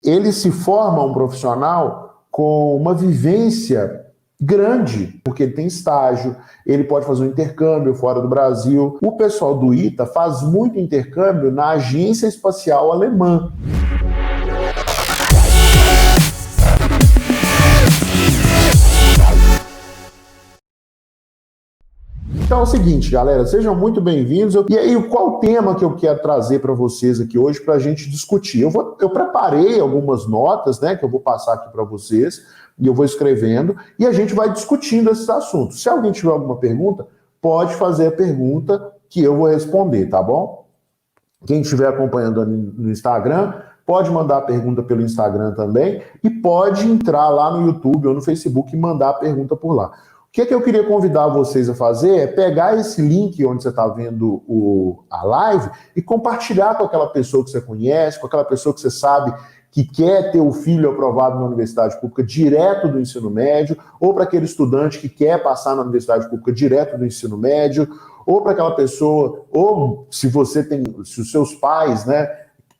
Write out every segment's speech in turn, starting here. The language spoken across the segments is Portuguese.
ele se forma um profissional com uma vivência grande, porque ele tem estágio, ele pode fazer um intercâmbio fora do Brasil. O pessoal do ITA faz muito intercâmbio na Agência Espacial Alemã. Então é o seguinte, galera, sejam muito bem-vindos. E aí, qual o tema que eu quero trazer para vocês aqui hoje para a gente discutir? Eu preparei algumas notas, né, que eu vou passar aqui para vocês, e eu vou escrevendo, e a gente vai discutindo esses assuntos. Se alguém tiver alguma pergunta, pode fazer a pergunta que eu vou responder, tá bom? Quem estiver acompanhando no Instagram, pode mandar a pergunta pelo Instagram também, e pode entrar lá no YouTube ou no Facebook e mandar a pergunta por lá. O que eu queria convidar vocês a fazer é pegar esse link onde você está vendo a live e compartilhar com aquela pessoa que você conhece, com aquela pessoa que você sabe que quer ter o filho aprovado na universidade pública direto do ensino médio, ou para aquele estudante que quer passar na universidade pública direto do ensino médio, ou para aquela pessoa, ou se os seus pais, né,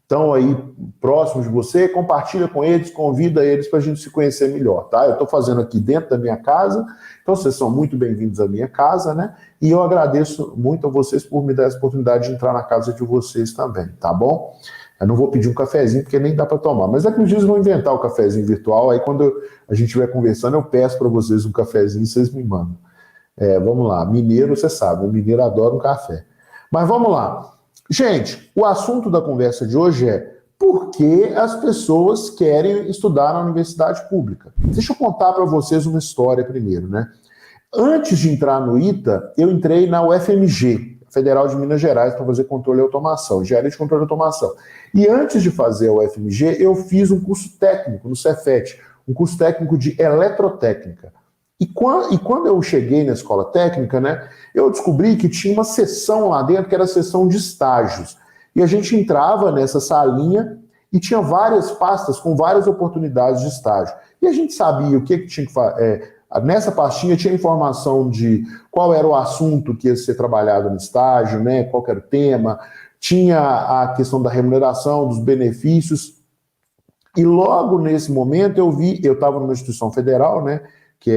estão aí próximos de você, compartilha com eles, convida eles para a gente se conhecer melhor, tá? Eu estou fazendo aqui dentro da minha casa, então vocês são muito bem-vindos à minha casa, né? E eu agradeço muito a vocês por me dar essa oportunidade de entrar na casa de vocês também, tá bom? Eu não vou pedir um cafezinho, porque nem dá para tomar, mas daqui uns dias vão inventar o cafezinho virtual, aí quando a gente estiver conversando, eu peço para vocês um cafezinho e vocês me mandam. Vamos lá, mineiro, você sabe, o mineiro adora um café. Mas vamos lá. Gente, o assunto da conversa de hoje é por que as pessoas querem estudar na universidade pública. Deixa eu contar para vocês uma história primeiro, né? Antes de entrar no ITA, eu entrei na UFMG, Federal de Minas Gerais, para fazer controle e automação, engenharia de controle e automação. E antes de fazer a UFMG, eu fiz um curso técnico no Cefet, um curso técnico de eletrotécnica. E quando eu cheguei na escola técnica, né, eu descobri que tinha uma seção lá dentro, que era a seção de estágios. E a gente entrava nessa salinha e tinha várias pastas com várias oportunidades de estágio. E a gente sabia o que tinha que fazer. Nessa pastinha tinha informação de qual era o assunto que ia ser trabalhado no estágio, né, qual era o tema, tinha a questão da remuneração, dos benefícios. E logo nesse momento eu estava numa instituição federal, né, que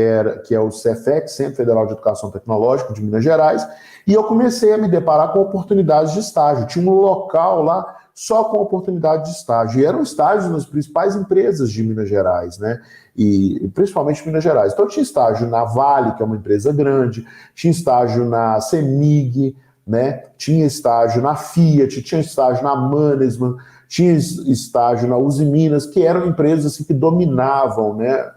é o Cefet, Centro Federal de Educação Tecnológica de Minas Gerais, e eu comecei a me deparar com oportunidades de estágio. Tinha um local lá só com oportunidade de estágio, e eram estágios nas principais empresas de Minas Gerais, né? E principalmente Minas Gerais. Então tinha estágio na Vale, que é uma empresa grande, tinha estágio na CEMIG, né? Tinha estágio na Fiat, tinha estágio na Mannesmann, tinha estágio na Uzi Minas, que eram empresas assim, que dominavam, né,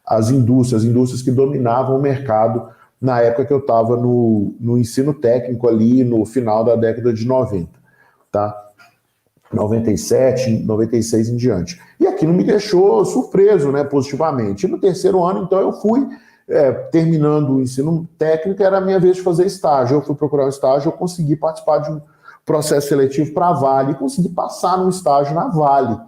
as indústrias que dominavam o mercado na época que eu estava no ensino técnico ali no final da década de 90, tá? 97, 96 em diante. E aquilo me deixou surpreso, né, positivamente. E no terceiro ano, então, eu fui terminando o ensino técnico, era a minha vez de fazer estágio. Eu fui procurar um estágio, eu consegui participar de um processo seletivo para a Vale, e consegui passar num estágio na Vale.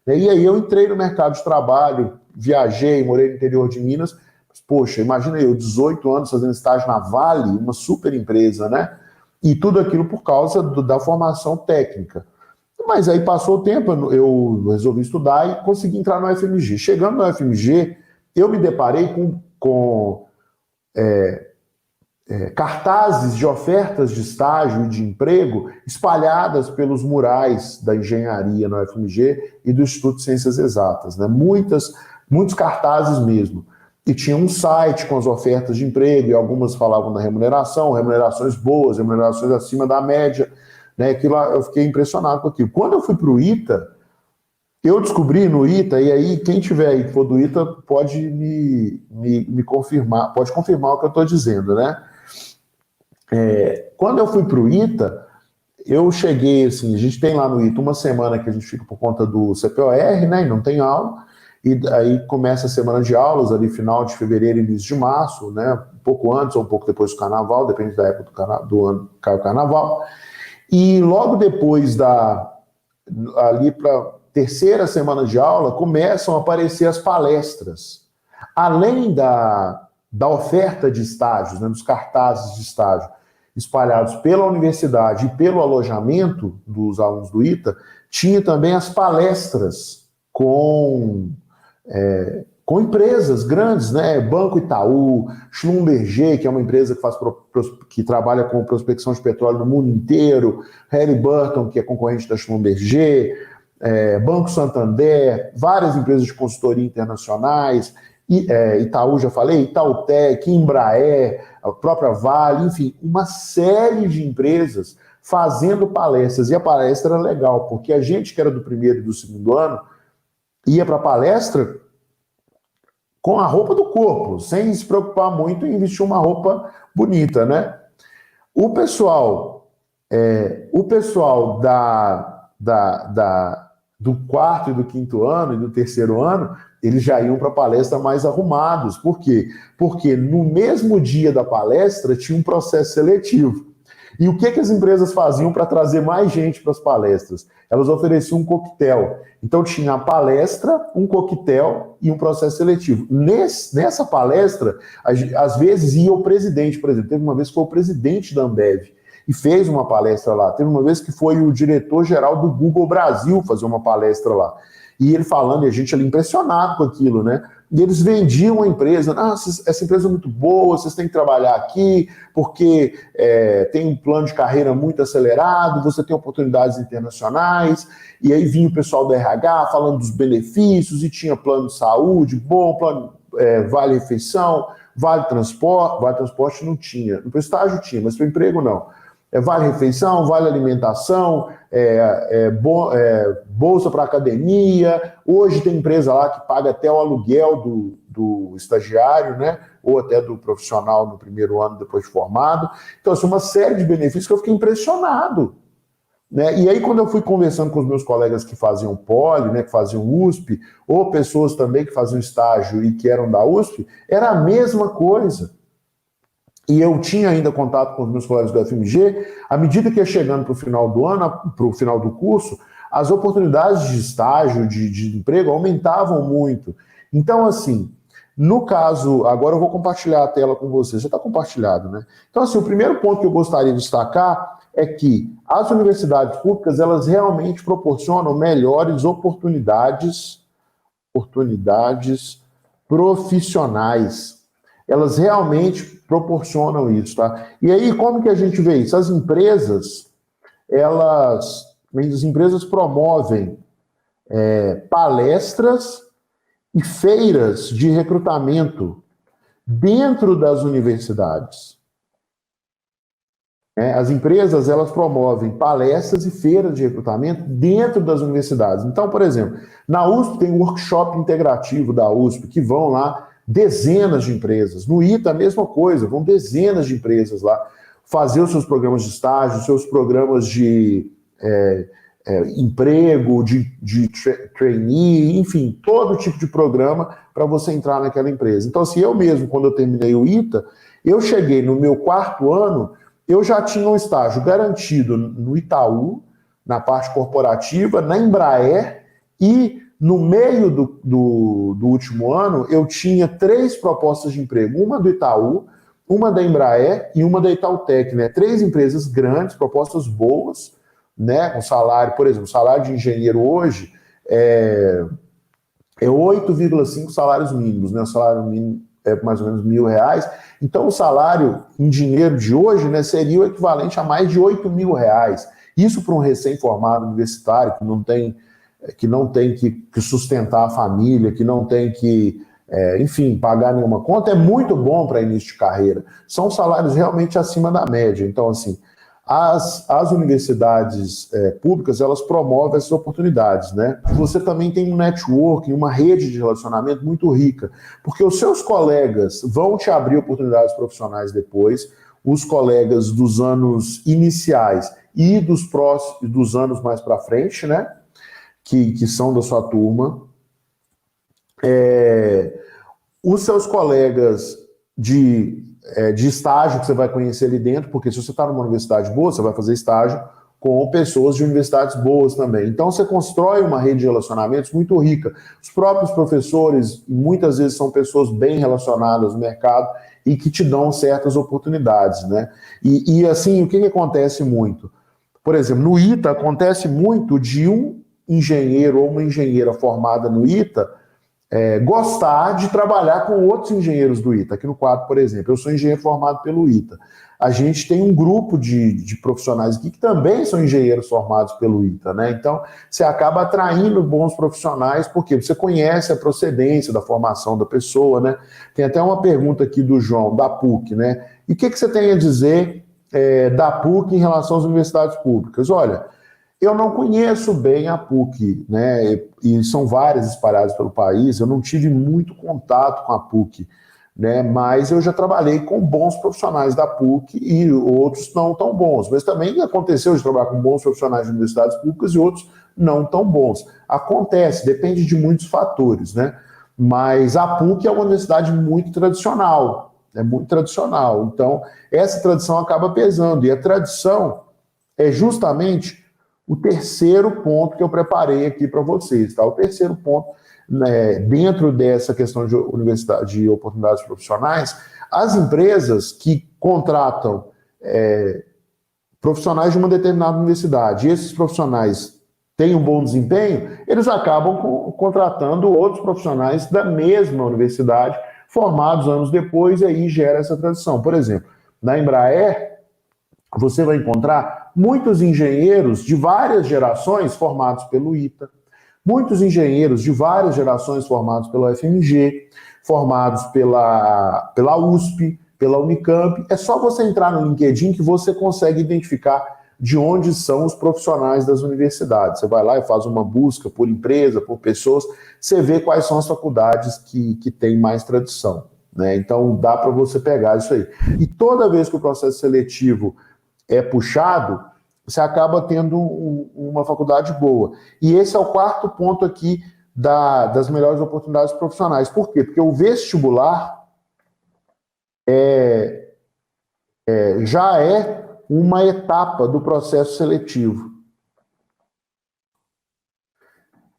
E aí eu entrei no mercado de trabalho, viajei, morei no interior de Minas. Mas, poxa, imagina eu, 18 anos fazendo estágio na Vale, uma super empresa, né? E tudo aquilo por causa da formação técnica. Mas aí passou o tempo, eu resolvi estudar e consegui entrar no UFMG. Chegando no UFMG, eu me deparei com cartazes de ofertas de estágio e de emprego espalhadas pelos murais da engenharia na UFMG e do Instituto de Ciências Exatas, né? Muitos cartazes mesmo. E tinha um site com as ofertas de emprego, e algumas falavam da remuneração, remunerações boas, remunerações acima da média, né? Aquilo, eu fiquei impressionado com aquilo. Quando eu fui para o ITA, eu descobri no ITA, e aí quem tiver aí que for do ITA pode me confirmar, pode confirmar o que eu estou dizendo, né? Quando eu fui para o ITA, eu cheguei assim, a gente tem lá no ITA uma semana que a gente fica por conta do CPOR, né, e não tem aula, e aí começa a semana de aulas ali final de fevereiro e início de março, né, um pouco antes ou um pouco depois do carnaval, depende da época do ano que cai o carnaval, e logo depois ali para terceira semana de aula, começam a aparecer as palestras, além da oferta de estágios, né, dos cartazes de estágio, espalhados pela universidade e pelo alojamento dos alunos do ITA, Tinha também as palestras com empresas grandes, né? Banco Itaú, Schlumberger, que é uma empresa que trabalha com prospecção de petróleo no mundo inteiro, Halliburton, que é concorrente da Schlumberger, Banco Santander, várias empresas de consultoria internacionais, Itaú, já falei, Itautec, Embraer, a própria Vale, enfim, uma série de empresas fazendo palestras. E a palestra era legal, porque a gente que era do primeiro e do segundo ano ia para a palestra com a roupa do corpo, sem se preocupar muito em vestir uma roupa bonita, né? O pessoal do quarto e do quinto ano e do terceiro ano, eles já iam para a palestra mais arrumados. Por quê? Porque no mesmo dia da palestra tinha um processo seletivo. E o que as empresas faziam para trazer mais gente para as palestras? Elas ofereciam um coquetel. Então tinha a palestra, um coquetel e um processo seletivo. Nessa palestra, às vezes ia o presidente, por exemplo. Teve uma vez que foi o presidente da Ambev e fez uma palestra lá. Teve uma vez que foi o diretor-geral do Google Brasil fazer uma palestra lá. E ele falando, e a gente ali impressionado com aquilo, né? E eles vendiam a empresa. Essa empresa é muito boa, vocês têm que trabalhar aqui, porque tem um plano de carreira muito acelerado, você tem oportunidades internacionais. E aí vinha o pessoal da RH falando dos benefícios, e tinha plano de saúde bom, plano vale refeição, vale transporte não tinha. No estágio tinha, mas para o emprego não. Vale refeição, vale alimentação, bolsa para academia. Hoje tem empresa lá que paga até o aluguel do estagiário, né? Ou até do profissional no primeiro ano depois de formado. Então, assim, uma série de benefícios que eu fiquei impressionado, né? E aí, quando eu fui conversando com os meus colegas que faziam Poli, né, que faziam USP, ou pessoas também que faziam estágio e que eram da USP, era a mesma coisa. E eu tinha ainda contato com os meus colegas do FMG, à medida que ia chegando para o final do ano, para o final do curso, as oportunidades de estágio, de emprego, aumentavam muito. Então, assim, no caso, agora eu vou compartilhar a tela com vocês, já está compartilhado, né? Então, assim, o primeiro ponto que eu gostaria de destacar é que as universidades públicas, elas realmente proporcionam melhores oportunidades profissionais. Elas realmente proporcionam isso, tá? E aí, como que a gente vê isso? As empresas promovem palestras e feiras de recrutamento dentro das universidades. As empresas, elas promovem palestras e feiras de recrutamento dentro das universidades. Então, por exemplo, na USP tem um workshop integrativo da USP, que vão lá dezenas de empresas. No ITA, a mesma coisa, vão dezenas de empresas lá fazer os seus programas de estágio, os seus programas de emprego, de trainee, enfim, todo tipo de programa para você entrar naquela empresa. Então, assim, eu mesmo, quando eu terminei o ITA, eu cheguei no meu quarto ano, eu já tinha um estágio garantido no Itaú, na parte corporativa, na Embraer, e no meio do último ano, eu tinha 3 propostas de emprego, uma do Itaú, uma da Embraer e uma da Itautec, né? 3 empresas grandes, propostas boas, né? Com salário, por exemplo, o salário de engenheiro hoje é 8,5 salários mínimos, né? O salário mínimo é mais ou menos R$1.000. Então, o salário em dinheiro de hoje, né, seria o equivalente a mais de R$8.000. Isso para um recém-formado universitário que não tem que sustentar a família, que não tem que, enfim, pagar nenhuma conta, é muito bom para início de carreira. São salários realmente acima da média. Então, assim, as universidades públicas, elas promovem essas oportunidades, né? Você também tem um networking, uma rede de relacionamento muito rica, porque os seus colegas vão te abrir oportunidades profissionais depois, os colegas dos anos iniciais e dos anos mais para frente, né? Que são da sua turma, os seus colegas de estágio que você vai conhecer ali dentro, porque se você está numa universidade boa, você vai fazer estágio com pessoas de universidades boas também. Então você constrói uma rede de relacionamentos muito rica. Os próprios professores, muitas vezes, são pessoas bem relacionadas no mercado e que te dão certas oportunidades, né? E assim, o que acontece muito? Por exemplo, no ITA acontece muito de um engenheiro ou uma engenheira formada no ITA gostar de trabalhar com outros engenheiros do ITA. Aqui no quadro, por exemplo, eu sou engenheiro formado pelo ITA. A gente tem um grupo de profissionais aqui que também são engenheiros formados pelo ITA, né? Então, você acaba atraindo bons profissionais, porque você conhece a procedência da formação da pessoa, né? Tem até uma pergunta aqui do João, da PUC, né? E o que você tem a dizer da PUC em relação às universidades públicas? Olha, eu não conheço bem a PUC, né? E são várias espalhadas pelo país, eu não tive muito contato com a PUC, né? Mas eu já trabalhei com bons profissionais da PUC e outros não tão bons. Mas também aconteceu de trabalhar com bons profissionais de universidades públicas e outros não tão bons. Acontece, depende de muitos fatores, né? Mas a PUC é uma universidade muito tradicional, é muito tradicional. Então, essa tradição acaba pesando. E a tradição é justamente o terceiro ponto que eu preparei aqui para vocês, tá? O terceiro ponto, né, dentro dessa questão de universidade, de oportunidades profissionais, as empresas que contratam profissionais de uma determinada universidade, e esses profissionais têm um bom desempenho, eles acabam contratando outros profissionais da mesma universidade, formados anos depois, e aí gera essa tradição. Por exemplo, na Embraer, você vai encontrar muitos engenheiros de várias gerações formados pelo ITA, muitos engenheiros de várias gerações formados pela UFMG, formados pela USP, pela Unicamp. É só você entrar no LinkedIn que você consegue identificar de onde são os profissionais das universidades. Você vai lá e faz uma busca por empresa, por pessoas, você vê quais são as faculdades que têm mais tradição, né? Então dá para você pegar isso aí. E toda vez que o processo seletivo é puxado, você acaba tendo uma faculdade boa. E esse é o quarto ponto aqui das melhores oportunidades profissionais. Por quê? Porque o vestibular já é uma etapa do processo seletivo,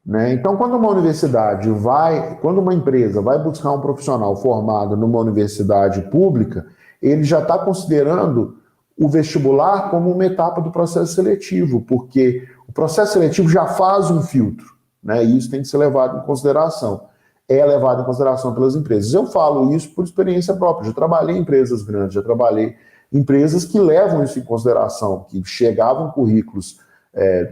né? Então, quando uma empresa vai buscar um profissional formado numa universidade pública, ele já está considerando o vestibular como uma etapa do processo seletivo, porque o processo seletivo já faz um filtro, né? E isso tem que ser levado em consideração. É levado em consideração pelas empresas. Eu falo isso por experiência própria. Já trabalhei em empresas grandes, já trabalhei em empresas que levam isso em consideração, que chegavam currículos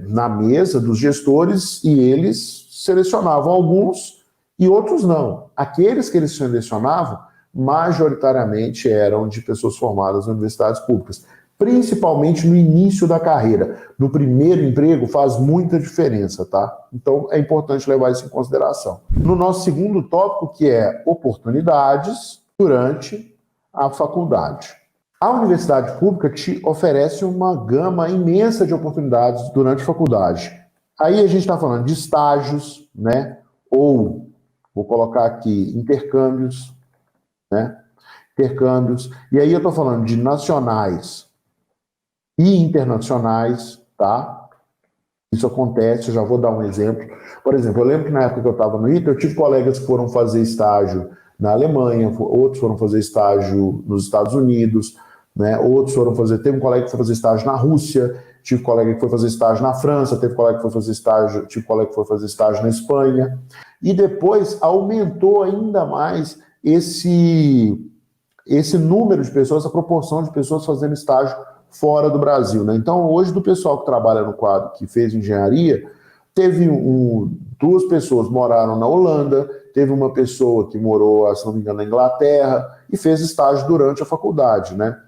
na mesa dos gestores e eles selecionavam alguns e outros não. Aqueles que eles selecionavam, majoritariamente eram de pessoas formadas em universidades públicas, principalmente no início da carreira. No primeiro emprego faz muita diferença, tá? Então é importante levar isso em consideração. No nosso segundo tópico, que é oportunidades durante a faculdade. A universidade pública te oferece uma gama imensa de oportunidades durante a faculdade. Aí a gente está falando de estágios, né? Ou, vou colocar aqui, intercâmbios, né? Intercâmbios. E aí eu estou falando de nacionais e internacionais, tá? Isso acontece, eu já vou dar um exemplo. Por exemplo, eu lembro que na época que eu estava no ITA, eu tive colegas que foram fazer estágio na Alemanha, outros foram fazer estágio nos Estados Unidos, né? Outros foram fazer... Teve um colega que foi fazer estágio na Rússia, tive colega que foi fazer estágio na França, tive colega que foi fazer estágio na Espanha. E depois aumentou ainda mais esse número de pessoas, essa proporção de pessoas fazendo estágio fora do Brasil, né? Então, hoje, do pessoal que trabalha no quadro, que fez engenharia, teve duas pessoas moraram na Holanda, teve uma pessoa que morou, se não me engano, na Inglaterra e fez estágio durante a faculdade, né?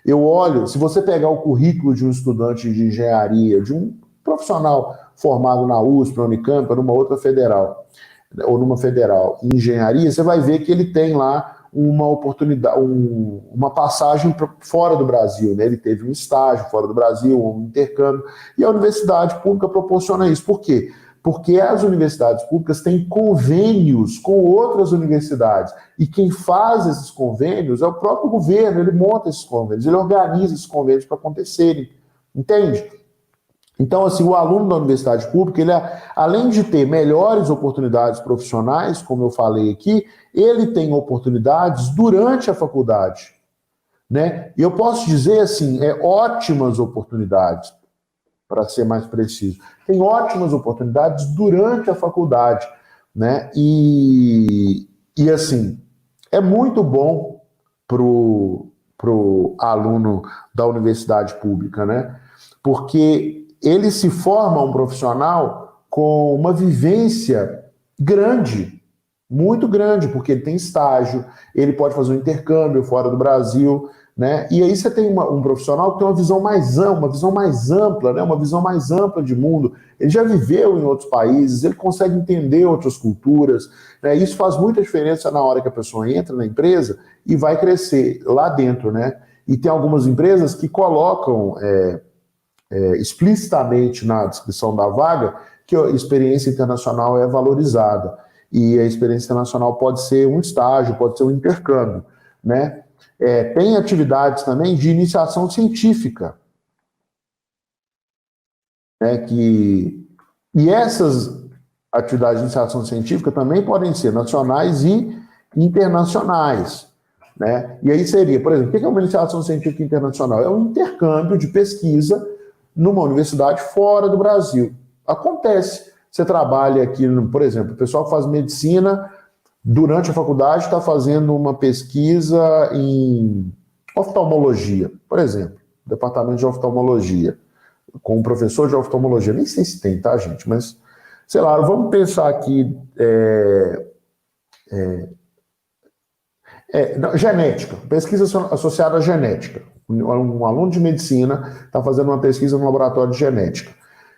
Eu olho, se você pegar o currículo de um estudante de engenharia, de um profissional formado na USP, na Unicamp, numa outra federal, ou numa federal em engenharia, você vai ver que ele tem lá uma oportunidade, uma passagem fora do Brasil, né? Ele teve um estágio fora do Brasil, um intercâmbio, e a universidade pública proporciona isso. Por quê? Porque as universidades públicas têm convênios com outras universidades, e quem faz esses convênios é o próprio governo, ele monta esses convênios, ele organiza esses convênios para acontecerem, entende? Então, assim, o aluno da universidade pública, ele, além de ter melhores oportunidades profissionais, como eu falei aqui, ele tem oportunidades durante a faculdade, né? E eu posso dizer, assim, ótimas oportunidades. para ser mais preciso. Tem ótimas oportunidades durante a faculdade, né? E assim, é muito bom pro aluno da universidade pública, né? Porque ele se forma um profissional com uma vivência grande, muito grande, porque ele tem estágio, ele pode fazer um intercâmbio fora do Brasil, né? E aí você tem um profissional que tem uma visão mais ampla, né? Uma visão mais ampla de mundo. Ele já viveu em outros países, ele consegue entender outras culturas, né? Isso faz muita diferença na hora que a pessoa entra na empresa e vai crescer lá dentro, né? E tem algumas empresas que colocam explicitamente na descrição da vaga que a experiência internacional é valorizada. E a experiência internacional pode ser um estágio, pode ser um intercâmbio, né? Tem atividades também de iniciação científica, né? E essas atividades de iniciação científica também podem ser nacionais e internacionais, né? E aí seria, por exemplo, o que é uma iniciação científica internacional? É um intercâmbio de pesquisa numa universidade fora do Brasil. Acontece. Você trabalha aqui, por exemplo, o pessoal que faz medicina durante a faculdade está fazendo uma pesquisa em oftalmologia, por exemplo, departamento de oftalmologia, com um professor de oftalmologia. Nem sei se tem, tá, gente? Mas, sei lá, vamos pensar aqui genética, pesquisa associada à genética. Um aluno de medicina está fazendo uma pesquisa no laboratório de genética.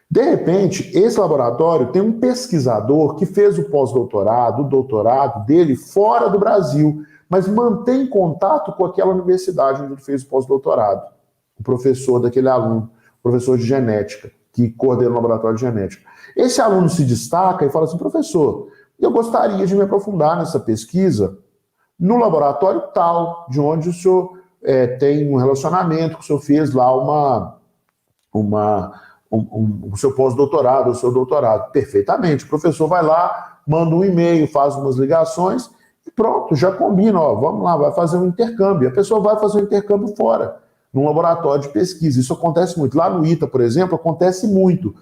De repente, esse laboratório tem um pesquisador que fez o pós-doutorado, o doutorado dele fora do Brasil, mas mantém contato com aquela universidade onde ele fez o pós-doutorado. O professor daquele aluno, professor de genética, que coordena o laboratório de genética. Esse aluno se destaca e fala assim, professor, eu gostaria de me aprofundar nessa pesquisa no laboratório tal, de onde o senhor tem um relacionamento, que o senhor fez lá o seu pós-doutorado, o seu doutorado. Perfeitamente. O professor vai lá, manda um e-mail, faz umas ligações e pronto, já combina, ó, vamos lá, vai fazer um intercâmbio. A pessoa vai fazer um intercâmbio fora, num laboratório de pesquisa. Isso acontece muito. Lá no ITA, por exemplo, acontece muito.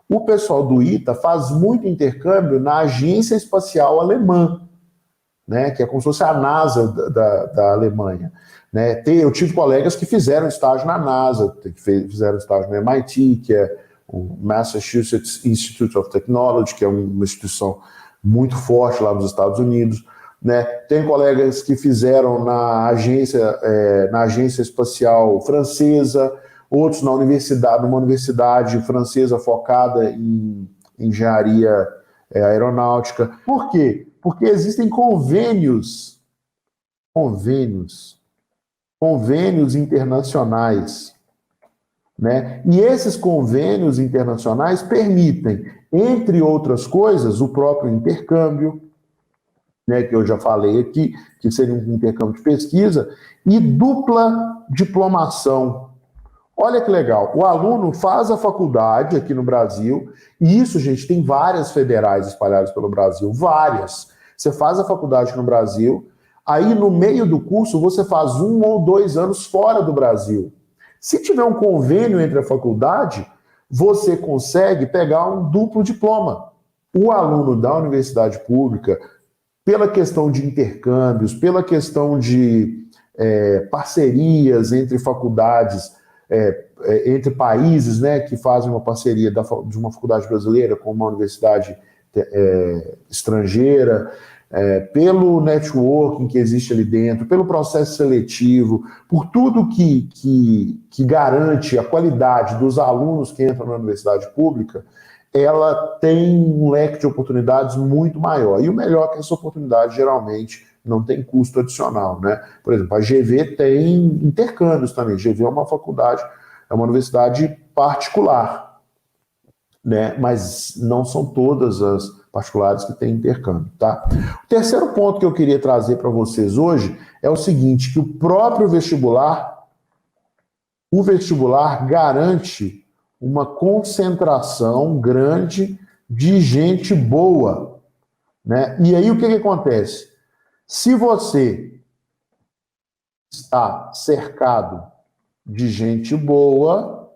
O pessoal do ITA faz muito intercâmbio na Agência Espacial Alemã, né, que é como se fosse a NASA da Alemanha. Né? Eu tive colegas que fizeram estágio na NASA, que fizeram estágio no MIT, que é o Massachusetts Institute of Technology, que é uma instituição muito forte lá nos Estados Unidos. Né? Tem colegas que fizeram na agência espacial francesa, outros numa universidade francesa focada em engenharia aeronáutica. Por quê? Porque existem convênios internacionais, né? E esses convênios internacionais permitem, entre outras coisas, o próprio intercâmbio, né, que eu já falei aqui, que seria um intercâmbio de pesquisa, e dupla diplomação. Olha que legal, o aluno faz a faculdade aqui no Brasil, e isso, gente, tem várias federais espalhadas pelo Brasil, várias. Você faz a faculdade no Brasil, aí no meio do curso você faz 1 ou 2 anos fora do Brasil. Se tiver um convênio entre a faculdade, você consegue pegar um duplo diploma. O aluno da universidade pública, pela questão de intercâmbios, pela questão de parcerias entre faculdades, entre países, né, que fazem uma parceria de uma faculdade brasileira com uma universidade estrangeira, pelo networking que existe ali dentro, pelo processo seletivo, por tudo que garante a qualidade dos alunos que entram na universidade pública, ela tem um leque de oportunidades muito maior. E o melhor é que essa oportunidade geralmente não tem custo adicional, né? Por exemplo, a GV tem intercâmbios também. A GV é uma faculdade, é uma universidade particular, né? Mas não são todas as particulares que têm intercâmbio, tá? O terceiro ponto que eu queria trazer para vocês hoje é o seguinte, que o vestibular garante uma concentração grande de gente boa, né? E aí o que acontece? Se você está cercado de gente boa,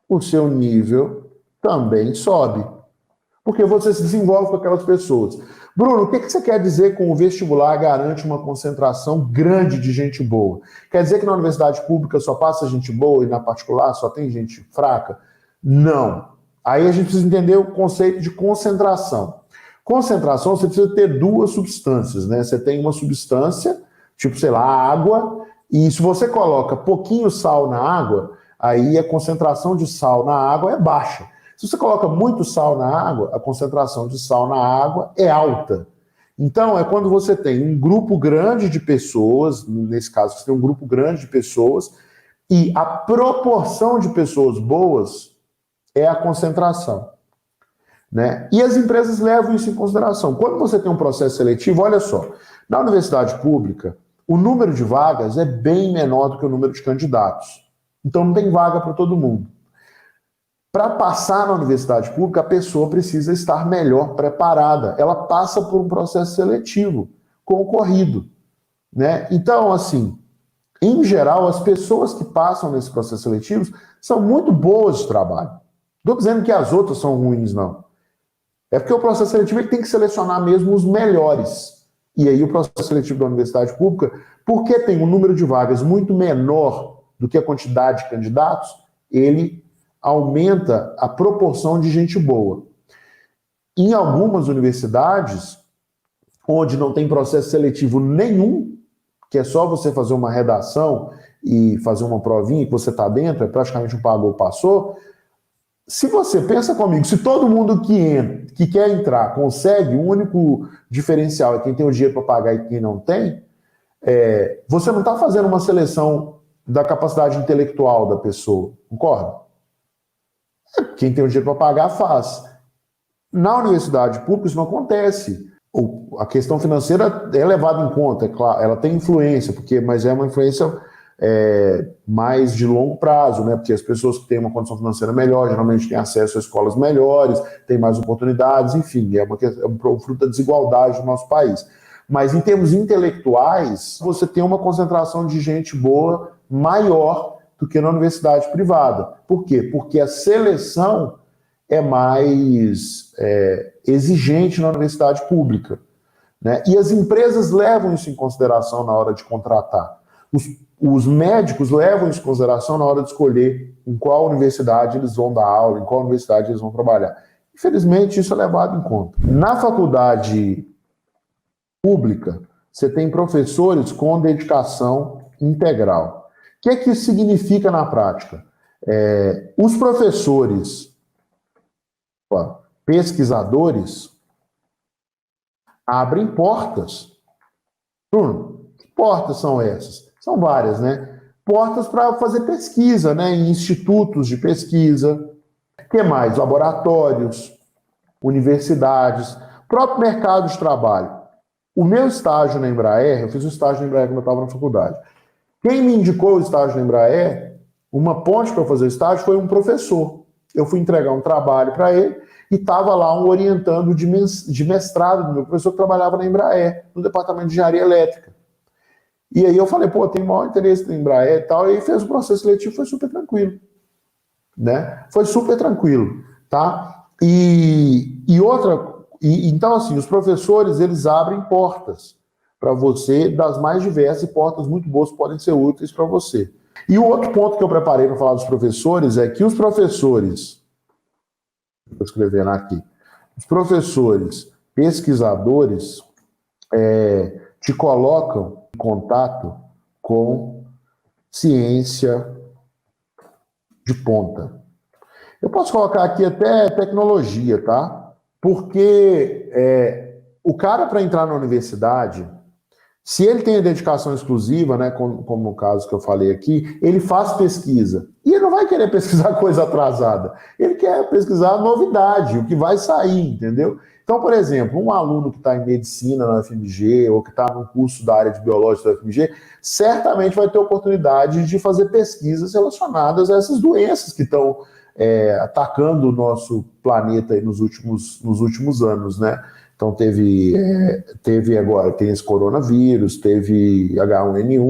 o seu nível também sobe. Porque você se desenvolve com aquelas pessoas. Bruno, o que você quer dizer com o vestibular garante uma concentração grande de gente boa? Quer dizer que na universidade pública só passa gente boa e na particular só tem gente fraca? Não. Aí a gente precisa entender o conceito de concentração. Concentração, você precisa ter duas substâncias, né? Você tem uma substância, tipo, sei lá, água, e se você coloca pouquinho sal na água, aí a concentração de sal na água é baixa. Se você coloca muito sal na água, a concentração de sal na água é alta. Então, é quando você tem um grupo grande de pessoas, nesse caso, você tem um grupo grande de pessoas, e a proporção de pessoas boas é a concentração. Né? E as empresas levam isso em consideração. Quando você tem um processo seletivo, olha só, na universidade pública, o número de vagas é bem menor do que o número de candidatos. Então, não tem vaga para todo mundo. Para passar na universidade pública, a pessoa precisa estar melhor preparada. Ela passa por um processo seletivo concorrido, né? Então, assim, em geral, as pessoas que passam nesses processos seletivos são muito boas de trabalho. Não estou dizendo que as outras são ruins, não. É porque o processo seletivo ele tem que selecionar mesmo os melhores. E aí o processo seletivo da universidade pública, porque tem um número de vagas muito menor do que a quantidade de candidatos, ele aumenta a proporção de gente boa. Em algumas universidades, onde não tem processo seletivo nenhum, que é só você fazer uma redação e fazer uma provinha que você está dentro, é praticamente um pagou ou passou. Se você pensa comigo, se todo mundo que quer entrar consegue, o único diferencial é quem tem o dinheiro para pagar e quem não tem, você não está fazendo uma seleção da capacidade intelectual da pessoa, concorda? Quem tem o dinheiro para pagar, faz. Na universidade pública isso não acontece. A questão financeira é levada em conta, é claro, ela tem influência, mas é uma influência mais de longo prazo, né? Porque as pessoas que têm uma condição financeira melhor geralmente têm acesso a escolas melhores, têm mais oportunidades, enfim, é um fruto da desigualdade do nosso país. Mas em termos intelectuais, você tem uma concentração de gente boa maior do que na universidade privada. Por quê? Porque a seleção é mais exigente na universidade pública, né? E as empresas levam isso em consideração na hora de contratar. Os médicos levam isso em consideração na hora de escolher em qual universidade eles vão dar aula, em qual universidade eles vão trabalhar. Infelizmente, isso é levado em conta. Na faculdade pública, você tem professores com dedicação integral. O que é que isso significa na prática? Os professores pesquisadores abrem portas. Bruno, que portas são essas? São várias, né? Portas para fazer pesquisa, né? Em institutos de pesquisa. O que mais? Laboratórios, universidades, próprio mercado de trabalho. O meu estágio na Embraer, eu fiz um estágio na Embraer quando eu estava na faculdade. Quem me indicou o estágio na Embraer, uma ponte para fazer o estágio foi um professor. Eu fui entregar um trabalho para ele e estava lá um orientando de mestrado do meu professor que trabalhava na Embraer, no departamento de engenharia elétrica. E aí eu falei, tem maior interesse na Embraer e tal, e aí fez o processo seletivo, foi super tranquilo, né? Foi super tranquilo, tá? Então, assim, os professores, eles abrem portas para você, das mais diversas, e portas muito boas podem ser úteis para você. E o outro ponto que eu preparei para falar dos professores é que os professores, estou escrevendo aqui, os professores pesquisadores te colocam em contato com ciência de ponta. Eu posso colocar aqui até tecnologia, tá? Porque o cara, para entrar na universidade, se ele tem a dedicação exclusiva, né, como no caso que eu falei aqui, ele faz pesquisa. E ele não vai querer pesquisar coisa atrasada. Ele quer pesquisar novidade, o que vai sair, entendeu? Então, por exemplo, um aluno que está em medicina na UFMG ou que está no curso da área de biológica da UFMG, certamente vai ter oportunidade de fazer pesquisas relacionadas a essas doenças que estão atacando o nosso planeta aí nos últimos anos, né? Então teve agora, tem esse coronavírus, teve H1N1,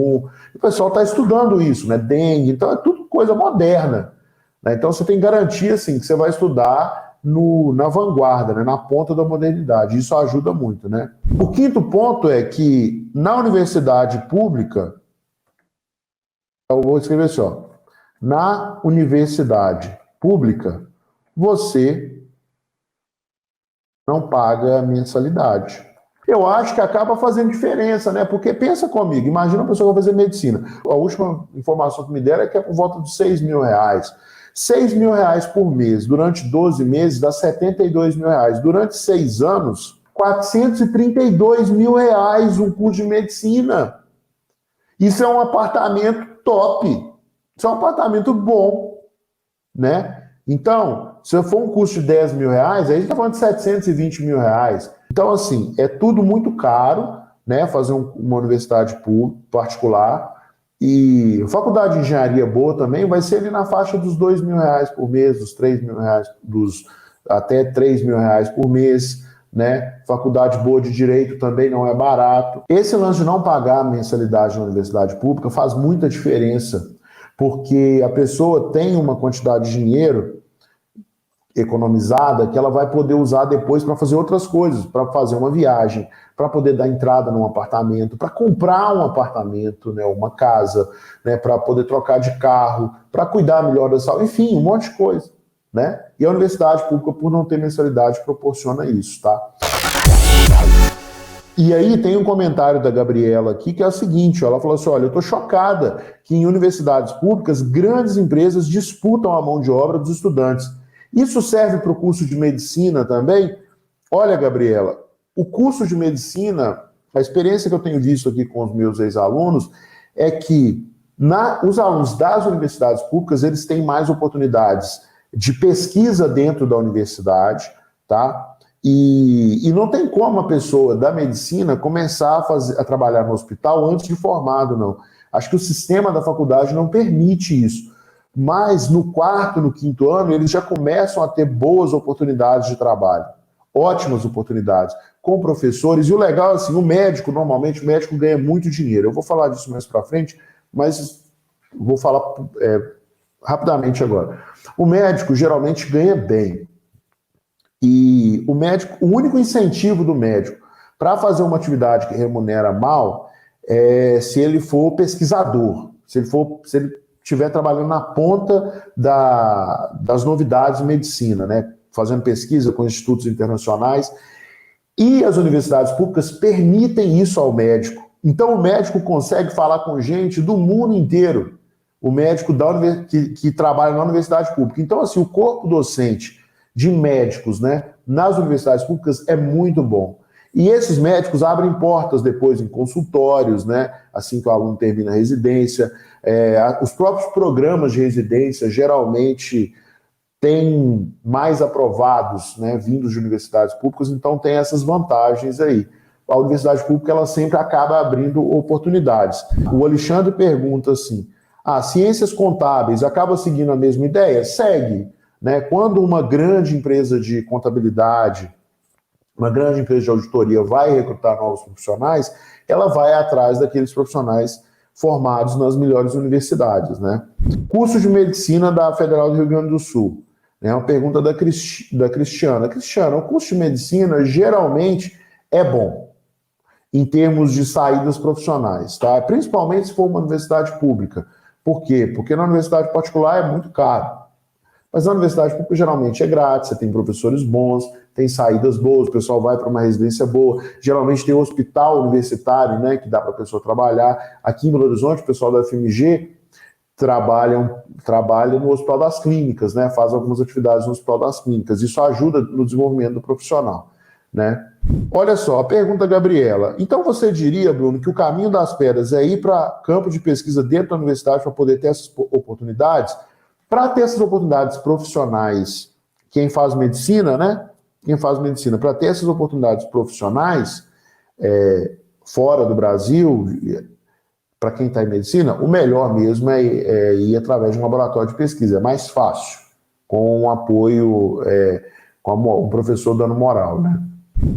o pessoal está estudando isso, né? Dengue, então é tudo coisa moderna, né? Então você tem garantia assim, que você vai estudar na vanguarda, né? Na ponta da modernidade. Isso ajuda muito, né? O quinto ponto é que na universidade pública, eu vou escrever assim, ó, na universidade pública, você não paga mensalidade. Eu acho que acaba fazendo diferença, né? Porque pensa comigo, imagina uma pessoa que vai fazer medicina. A última informação que me deram é que é por volta de R$ 6.000. R$ 6.000 por mês, durante 12 meses, dá R$ 72.000. Durante 6 anos, R$ 432.000 um curso de medicina. Isso é um apartamento top. Isso é um apartamento bom, né? Então, se for um custo de R$ 10.000, aí a gente está falando de R$ 720.000. Então, assim, é tudo muito caro, né? Fazer uma universidade particular. E a faculdade de engenharia boa também vai ser ali na faixa dos R$ 2.000 por mês, dos R$ 3.000, até R$ 3.000 por mês, né? Faculdade boa de direito também não é barato. Esse lance de não pagar a mensalidade na universidade pública faz muita diferença, porque a pessoa tem uma quantidade de dinheiro economizada que ela vai poder usar depois para fazer outras coisas, para fazer uma viagem, para poder dar entrada num apartamento, para comprar um apartamento, né, uma casa, né, para poder trocar de carro, para cuidar melhor da saúde, enfim, um monte de coisa, né? E a universidade pública, por não ter mensalidade, proporciona isso, tá? E aí tem um comentário da Gabriela aqui que é o seguinte, ela falou assim, olha, eu estou chocada que em universidades públicas grandes empresas disputam a mão de obra dos estudantes. Isso serve para o curso de medicina também? Olha, Gabriela, o curso de medicina, a experiência que eu tenho visto aqui com os meus ex-alunos é que os alunos das universidades públicas, eles têm mais oportunidades de pesquisa dentro da universidade, tá? E não tem como a pessoa da medicina começar a trabalhar no hospital antes de formado, não. Acho que o sistema da faculdade não permite isso. Mas no quarto, no quinto ano, eles já começam a ter boas oportunidades de trabalho. Ótimas oportunidades, com professores. E o legal é assim, normalmente o médico ganha muito dinheiro. Eu vou falar disso mais para frente, mas vou falar rapidamente agora. O médico geralmente ganha bem. E o único incentivo do médico para fazer uma atividade que remunera mal é se ele for pesquisador, se ele estiver trabalhando na ponta das novidades em medicina, né? Fazendo pesquisa com institutos internacionais. E as universidades públicas permitem isso ao médico. Então o médico consegue falar com gente do mundo inteiro, o médico que trabalha na universidade pública. Então, assim, o corpo docente de médicos, né, nas universidades públicas é muito bom. E esses médicos abrem portas depois em consultórios, né, assim que o aluno termina a residência. Os próprios programas de residência geralmente têm mais aprovados, né, vindos de universidades públicas, então tem essas vantagens aí. A universidade pública ela sempre acaba abrindo oportunidades. O Alexandre pergunta assim, ciências contábeis acaba seguindo a mesma ideia? Segue. Né? Quando uma grande empresa de contabilidade, uma grande empresa de auditoria vai recrutar novos profissionais, ela vai atrás daqueles profissionais formados nas melhores universidades. Né? Curso de medicina da Federal do Rio Grande do Sul. Né? Uma pergunta da Cristiana. Cristiana, o curso de medicina geralmente é bom em termos de saídas profissionais, tá? Principalmente se for uma universidade pública. Por quê? Porque na universidade particular é muito caro. Mas na universidade pública geralmente é grátis, você tem professores bons, tem saídas boas, o pessoal vai para uma residência boa, geralmente tem um hospital universitário, né, que dá para a pessoa trabalhar. Aqui em Belo Horizonte, o pessoal da FMG trabalha no Hospital das Clínicas, né, faz algumas atividades no Hospital das Clínicas. Isso ajuda no desenvolvimento do profissional, né? Olha só, a pergunta Gabriela. Então você diria, Bruno, que o caminho das pedras é ir para campo de pesquisa dentro da universidade para poder ter essas oportunidades? Para ter essas oportunidades profissionais, quem faz medicina, né? Quem faz medicina, para ter essas oportunidades profissionais fora do Brasil, para quem está em medicina, o melhor mesmo é ir através de um laboratório de pesquisa. É mais fácil, com um apoio, com um professor dando moral, né?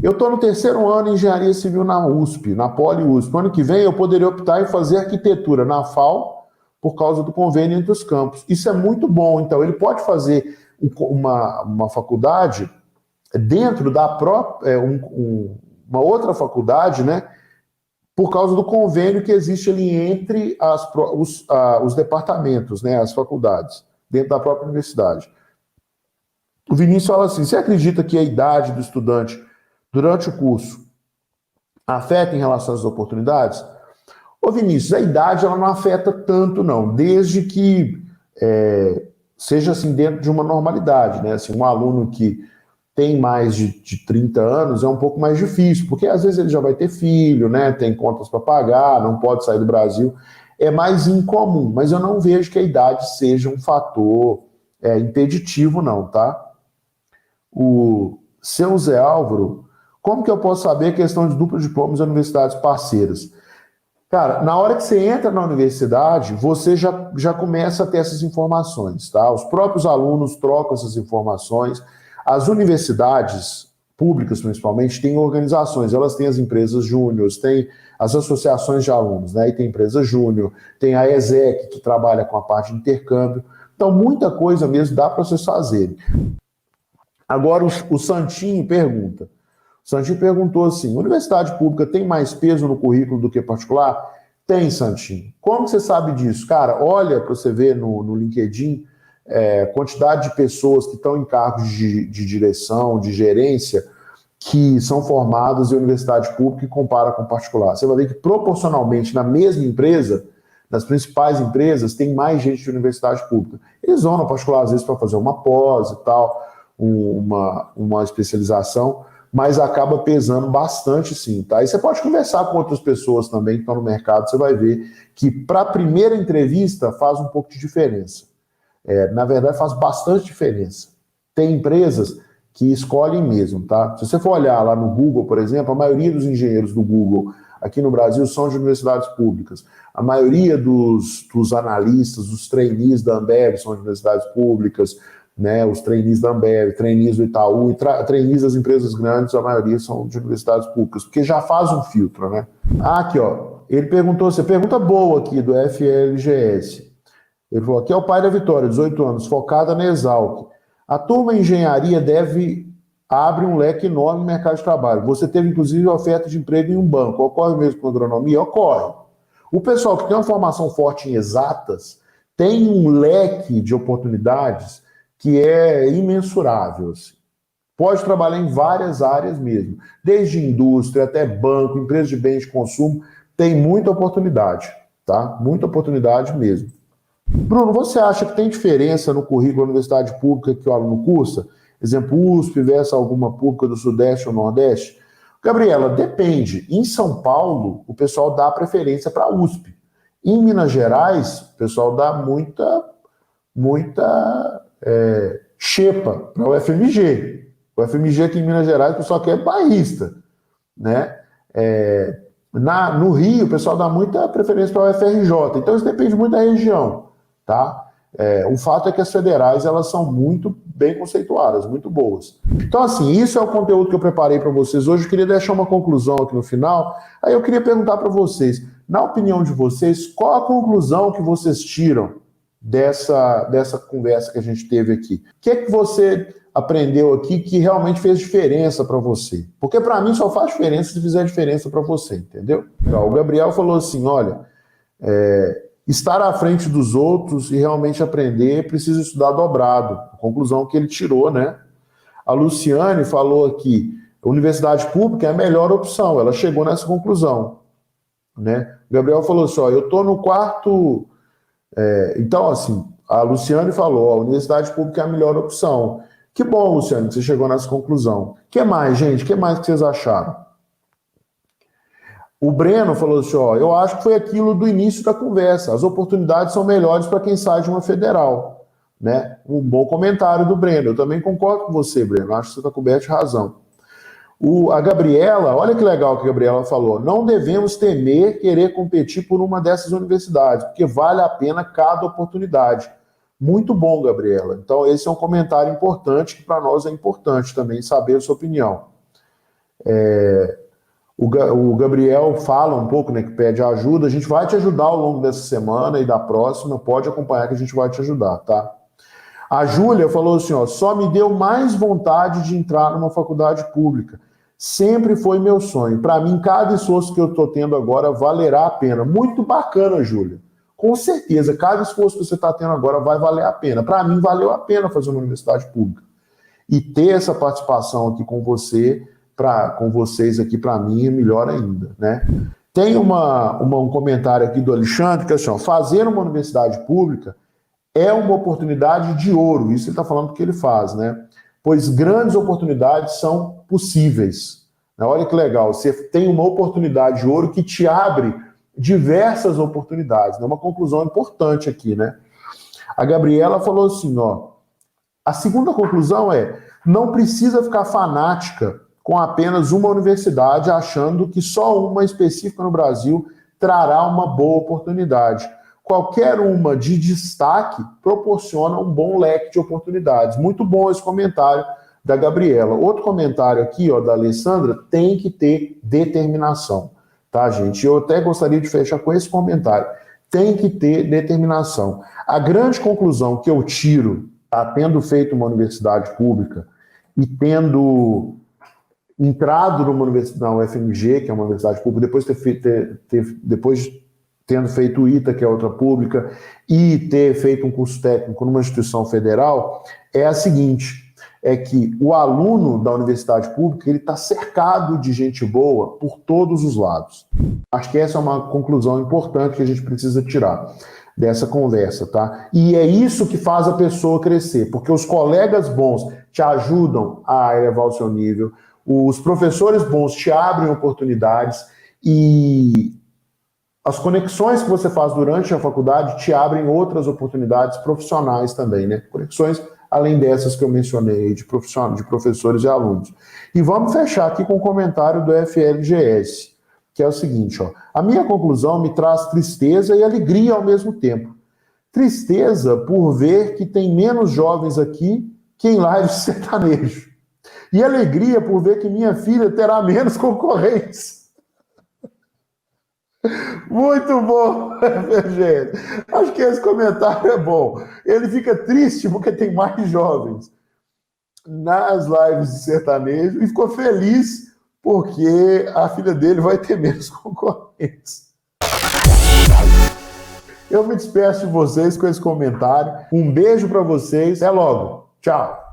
Eu estou no 3º ano em Engenharia Civil na USP, na Poli USP. No ano que vem eu poderia optar em fazer arquitetura na FAO por causa do convênio entre os campos. Isso é muito bom. Então, ele pode fazer uma faculdade dentro da própria, uma outra faculdade, né, por causa do convênio que existe ali entre os departamentos, né, as faculdades, dentro da própria universidade. O Vinícius fala assim, você acredita que a idade do estudante durante o curso afeta em relação às oportunidades? Ô Vinícius, a idade ela não afeta tanto não, desde que seja assim dentro de uma normalidade, né? Assim, um aluno que tem mais de 30 anos é um pouco mais difícil, porque às vezes ele já vai ter filho, né? Tem contas para pagar, não pode sair do Brasil, é mais incomum, mas eu não vejo que a idade seja um fator impeditivo não, tá? O seu Zé Álvaro, como que eu posso saber a questão de duplo diplomas em universidades parceiras? Cara, na hora que você entra na universidade, você já começa a ter essas informações, tá? Os próprios alunos trocam essas informações. As universidades públicas, principalmente, têm organizações. Elas têm as empresas júniores, têm as associações de alunos, né? E tem empresa júnior, tem a ESEC, que trabalha com a parte de intercâmbio. Então, muita coisa mesmo dá para vocês fazerem. Agora, o Santinho pergunta. O Santinho perguntou assim, universidade pública tem mais peso no currículo do que particular? Tem, Santinho. Como você sabe disso? Cara, olha para você ver no LinkedIn quantidade de pessoas que estão em cargos de direção, de gerência, que são formadas em universidade pública e compara com particular. Você vai ver que proporcionalmente na mesma empresa, nas principais empresas, tem mais gente de universidade pública. Eles vão na particular às vezes para fazer uma pós e tal, uma especialização, mas acaba pesando bastante sim, tá? E você pode conversar com outras pessoas também que estão no mercado, você vai ver que para a primeira entrevista faz um pouco de diferença. Na verdade faz bastante diferença. Tem empresas que escolhem mesmo, tá? Se você for olhar lá no Google, por exemplo, a maioria dos engenheiros do Google aqui no Brasil são de universidades públicas. A maioria dos analistas, dos trainees da Ambev são de universidades públicas, né, os trainees da Ambev, trainees do Itaú, trainees das empresas grandes, a maioria são de universidades públicas, porque já faz um filtro, né? Aqui, ó, ele perguntou, você pergunta boa aqui do FLGS. Ele falou, aqui é o pai da Vitória, 18 anos, focada na Exalc. A turma em engenharia abre um leque enorme no mercado de trabalho. Você teve, inclusive, oferta de emprego em um banco. Ocorre mesmo com agronomia? Ocorre. O pessoal que tem uma formação forte em exatas tem um leque de oportunidades que é imensurável. Assim. Pode trabalhar em várias áreas mesmo, desde indústria até banco, empresa de bens de consumo, tem muita oportunidade, tá? Muita oportunidade mesmo. Bruno, você acha que tem diferença no currículo da universidade pública que o aluno cursa? Exemplo, USP versus alguma pública do Sudeste ou Nordeste? Gabriela, depende. Em São Paulo, o pessoal dá preferência para a USP. Em Minas Gerais, o pessoal dá muita xepa para o FMG. O FMG aqui em Minas Gerais, o pessoal quer bairrista, né? No Rio, o pessoal dá muita preferência para o UFRJ. Então, isso depende muito da região, tá? O fato é que as federais, elas são muito bem conceituadas, muito boas. Então, assim, isso é o conteúdo que eu preparei para vocês hoje. Eu queria deixar uma conclusão aqui no final. Aí eu queria perguntar para vocês, na opinião de vocês, qual a conclusão que vocês tiram dessa conversa que a gente teve aqui? O que é que você aprendeu aqui que realmente fez diferença para você? Porque para mim só faz diferença se fizer diferença para você, entendeu? O Gabriel falou assim, olha, estar à frente dos outros e realmente aprender precisa estudar dobrado. A conclusão que ele tirou, né? A Luciane falou aqui, a universidade pública é a melhor opção, ela chegou nessa conclusão, né? O Gabriel falou assim, ó, eu estou no quarto... Então, assim, a Luciane falou, a universidade pública é a melhor opção. Que bom, Luciane, que você chegou nessa conclusão. O que mais, gente? O que mais que vocês acharam? O Breno falou assim, ó, eu acho que foi aquilo do início da conversa. As oportunidades são melhores para quem sai de uma federal. Né? Um bom comentário do Breno. Eu também concordo com você, Breno. Acho que você está coberto de razão. A Gabriela, olha que legal que a Gabriela falou, não devemos temer querer competir por uma dessas universidades, porque vale a pena cada oportunidade. Muito bom, Gabriela. Então, esse é um comentário importante, que para nós é importante também saber a sua opinião. O o Gabriel fala um pouco, né, que pede ajuda. A gente vai te ajudar ao longo dessa semana e da próxima. Pode acompanhar que a gente vai te ajudar, tá? A Júlia falou assim, ó, só me deu mais vontade de entrar numa faculdade pública. Sempre foi meu sonho. Para mim, cada esforço que eu estou tendo agora valerá a pena. Muito bacana, Júlia. Com certeza, cada esforço que você está tendo agora vai valer a pena. Para mim, valeu a pena fazer uma universidade pública. E ter essa participação aqui com você, com vocês aqui, para mim, é melhor ainda, né? Tem um comentário aqui do Alexandre, que é assim, ó, fazer uma universidade pública é uma oportunidade de ouro. Isso ele está falando que ele faz, né? Pois grandes oportunidades são possíveis. Olha que legal, você tem uma oportunidade de ouro que te abre diversas oportunidades. Uma conclusão importante aqui, né? A Gabriela falou assim, ó, a segunda conclusão é, não precisa ficar fanática com apenas uma universidade, achando que só uma específica no Brasil trará uma boa oportunidade. Qualquer uma de destaque proporciona um bom leque de oportunidades. Muito bom esse comentário da Gabriela. Outro comentário aqui, ó, da Alessandra, tem que ter determinação, tá, gente? Eu até gostaria de fechar com esse comentário. Tem que ter determinação. A grande conclusão que eu tiro, tá, tendo feito uma universidade pública e tendo entrado numa universidade, na UFMG, que é uma universidade pública, depois tendo feito o ITA, que é outra pública, e ter feito um curso técnico numa instituição federal, é a seguinte, é que o aluno da universidade pública, ele está cercado de gente boa por todos os lados. Acho que essa é uma conclusão importante que a gente precisa tirar dessa conversa, tá? E é isso que faz a pessoa crescer, porque os colegas bons te ajudam a elevar o seu nível, os professores bons te abrem oportunidades e as conexões que você faz durante a faculdade te abrem outras oportunidades profissionais também, né? Conexões além dessas que eu mencionei, de professores e alunos. E vamos fechar aqui com um comentário do FLGS, que é o seguinte, ó. A minha conclusão me traz tristeza e alegria ao mesmo tempo. Tristeza por ver que tem menos jovens aqui que em lives de sertanejo. E alegria por ver que minha filha terá menos concorrentes. Muito bom, FGS. Acho que esse comentário é bom. Ele fica triste porque tem mais jovens nas lives de sertanejo e ficou feliz porque a filha dele vai ter menos concorrentes. Eu me despeço de vocês com esse comentário. Um beijo para vocês. Até logo. Tchau.